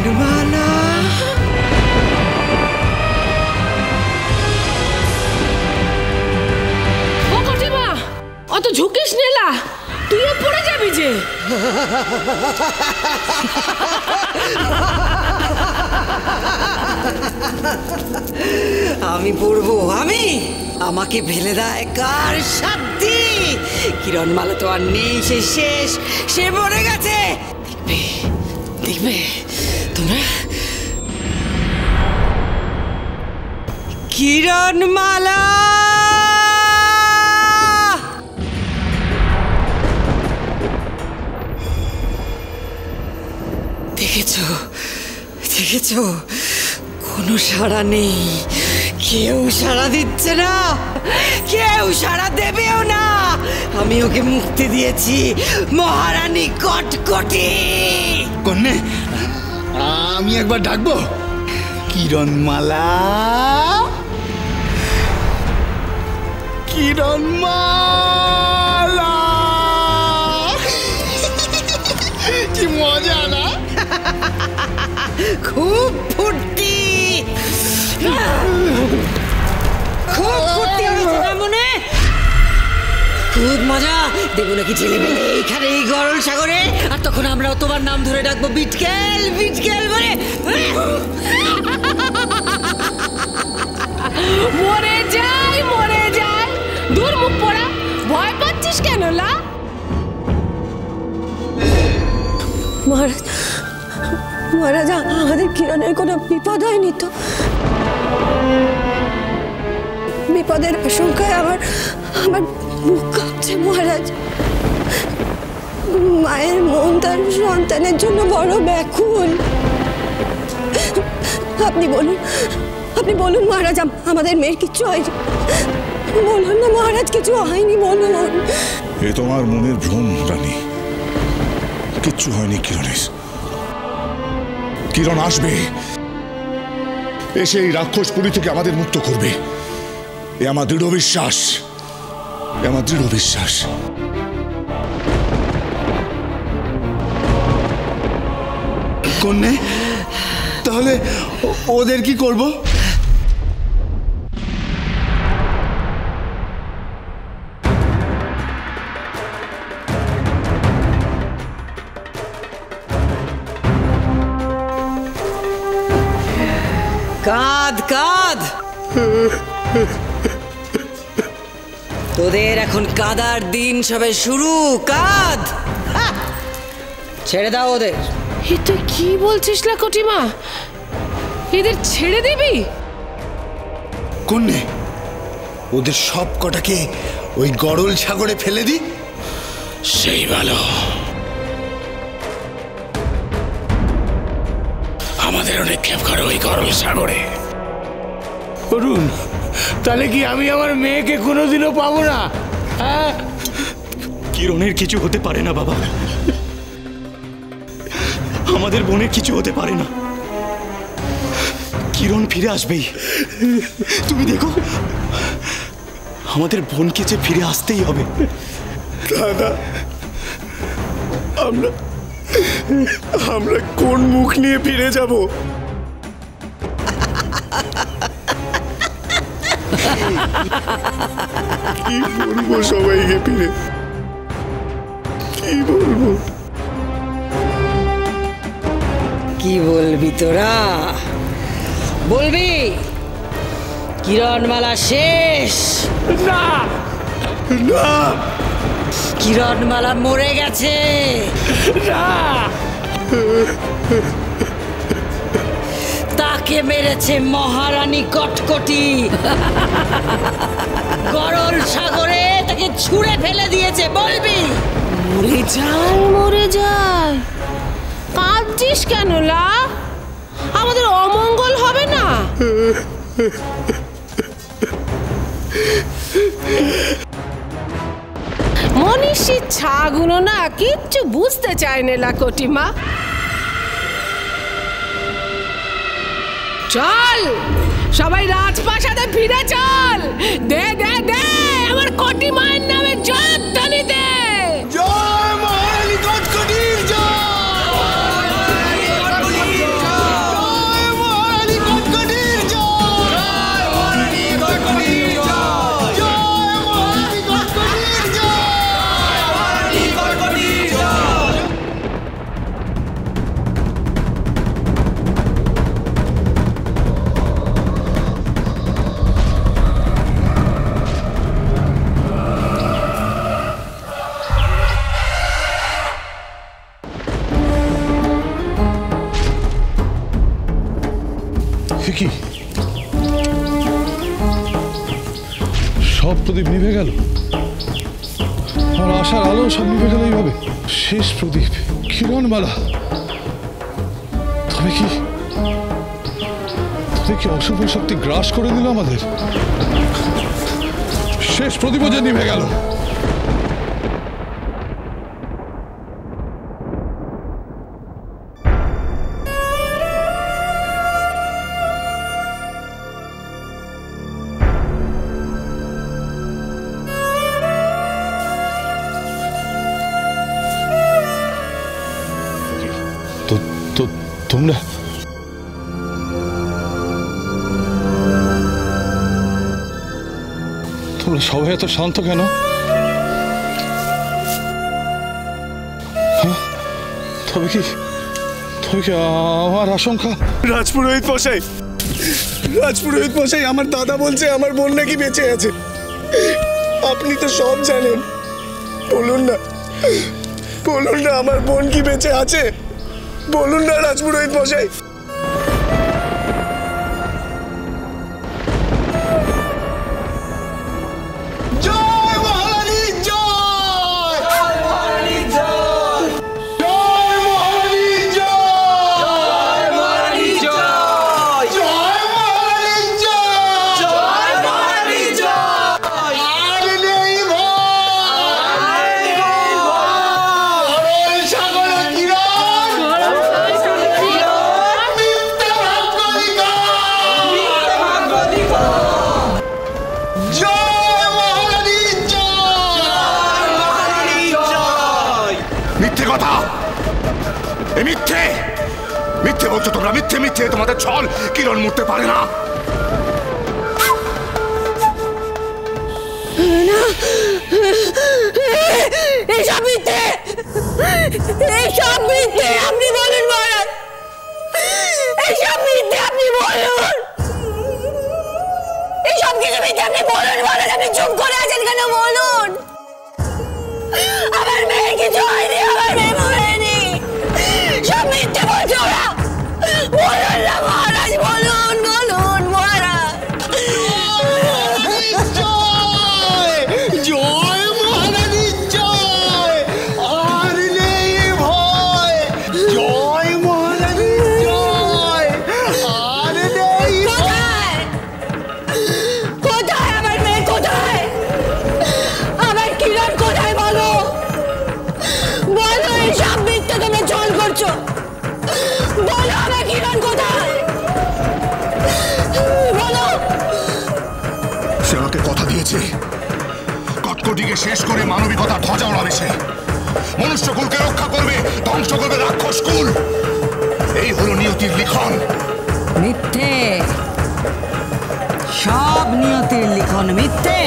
কিরণমালা ও কটিমা, অত ঝুঁকিস নেলা, তুইও পড়ে যাবি যে। আমি পড়বো? আমি? আমাকে ফেলে দেয় কার সাধ্যি? কিরণমালা তো আর নেই, সে শেষ, সে মরে গেছে। দেখবে দেখবে তোমরা, কিরণমালা দেখেছো দেখেছো? কোনো সাড়া নেই, কেউ সাড়া দিচ্ছে না, কেউ সাড়া দেবেও না। আমি ওকে মুক্তি দিয়েছি, মহারানী কটকটি। কন্যে, আমি একবার ডাকবো? কিরণমালা, কিরণমালা, কি মজা না? খুব ফুর্তি, খুব ফুর্তি হয়েছে না মনে? খুব মজা দেবো নাকি ছেলেমেয়ে এইখানে এই গরল সাগরে? আর তখন আমরাও তোমার নাম ধরে ডাকবো বিটকেল বিটকেল বলে। মরে যাই মরে যাই, দূর মুখ পড়া, ভয় পাচ্ছিস কেন লা? মহারাজ, মহারাজ, আমাদের কিরণের কোনো বিপদ হয়নি তো? বিপদের আশঙ্কায় আমার আমার মুখ কাঁপছে মহারাজ। মায়ের মন তার সন্তানের জন্য বড় ব্যাকুল। আপনি বলুন, আপনি বলুন মহারাজ, আমাদের মেয়ের কিচ্ছু হয়নি? বলুন না মহারাজ, কিছু হয়নি, বলুন। এ তোমার মনের ভ্রম রানী, কিচ্ছু হয়নি কিরণের। কিরণ আসবে, এসে এই রাক্ষসপুরী থেকে আমাদের মুক্ত করবে, এ আমার দৃঢ় বিশ্বাস, এ আমার দৃঢ় বিশ্বাস। কন্যে, তাহলে ওদের কি করব? কাঁদ কাঁদ, তোদের এখন কাদার দিন সবে শুরু। কাঁদ, ছেড়ে দাও ওদের। এ তুই কি বলছিস লা কটিমা? এদের ছেড়ে দিবি? কন্যে, ওদের সব কটাকে ওই গরল সাগরে ফেলে দি। সেই ভালো, আমাদের অনেক ক্ষেপ করে ওই গরল সাগরে। অরুণ, তাহলে কি আমি আমার মেয়েকে কোনোদিনও পাবো না? হ্যাঁ, কিরণের কিছু হতে পারে না বাবা, আমাদের বোনের কিছু হতে পারে না। কিরণ ফিরে আসবেই, তুমি দেখো। আমাদের বোনকে যে ফিরে আসতেই হবে। দাদা, আমরা কোন মুখ নিয়ে ফিরে যাব? কি বলবো সবাইকে ফিরে? কি বলবো? কি বলবি তোরা? বলবি কিরণমালা শেষ? না না, কিরণমালা মরে গেছে। না, তাকে মেরেছে মহারানী কটকটি। গরল সাগরে তাকে ছুঁড়ে ফেলে দিয়েছে। বলবি? মরে যায় মরে যায়, কাঁদছিস কেন লা? আমাদের অমঙ্গল হবে না? মনীষী ছাগুলো না কিচ্ছু বুঝতে চায় না কটিমা। চল সবাই রাজপ্রাসাদে ফিরে চল। দে দে দে আমার কটিমায়ের নামে জয়ধ্বনি দে। জয় মহারানী কটকটির জয়। কি সব প্রদীপ নিভে গেল? আর আশার আলো সব নিভে গেল এইভাবে? শেষ প্রদীপ, কিরণমালা। তবে কি অশুভ শক্তি গ্রাস করে দিল আমাদের? শেষ প্রদীপও যে নিভে গেল। তোমরা সবাই এত শান্ত কেন? তবে কি আমার আশঙ্কা? রাজপুরোহিত মশাই, আমার দাদা বলছে আমার বোন নাকি বেঁচে আছে। আপনি তো সব জানেন, বলুন না আমার বোন কি বেঁচে আছে? বলুন না রাজপুরোহিত মশাই। মিথ্যে বলছো তোমরা, মিথ্যে। তোমাদের ছল কিরণ মুড়তে পারে না। এইসব মিথ্যে আপনি বলুন মহারাজ, এইসব মিথ্যে আপনি বলুন, এইসব কিছু মিথ্যে আপনি বলুন মহারাজ। আপনি চুপ করে আছেন কেন? বলুন। আমার মেয়ে কিছু হয়নি, আমার মেয়ে মরেনি। সব মিথ্যে বলছে ওরা। বলুন না মহারাজ, বলুন মহারাজ। জয় মহারানীর জয়, আর নেই ভয়। জয় মহারানীর জয়, আর নেই। কোথায় আমার মেয়ে? কোথায় আমার কিরণ? কোথায় বলো? এইসব মিথ্যে তোমরা ছল করছো। বলো আমার কিরণ কোথায়? বলো। সে আমাকে কথা দিয়েছে, কটকটিকে শেষ করে মানবিকতা ধ্বজা ওড়াবে সে। মনুষ্যকুলকে রক্ষা করবে, ধ্বংস করবে রাক্ষস কুল। এই হলো নিয়তির লিখন। মিথ্যে, সব নিয়তির লিখন মিথ্যে।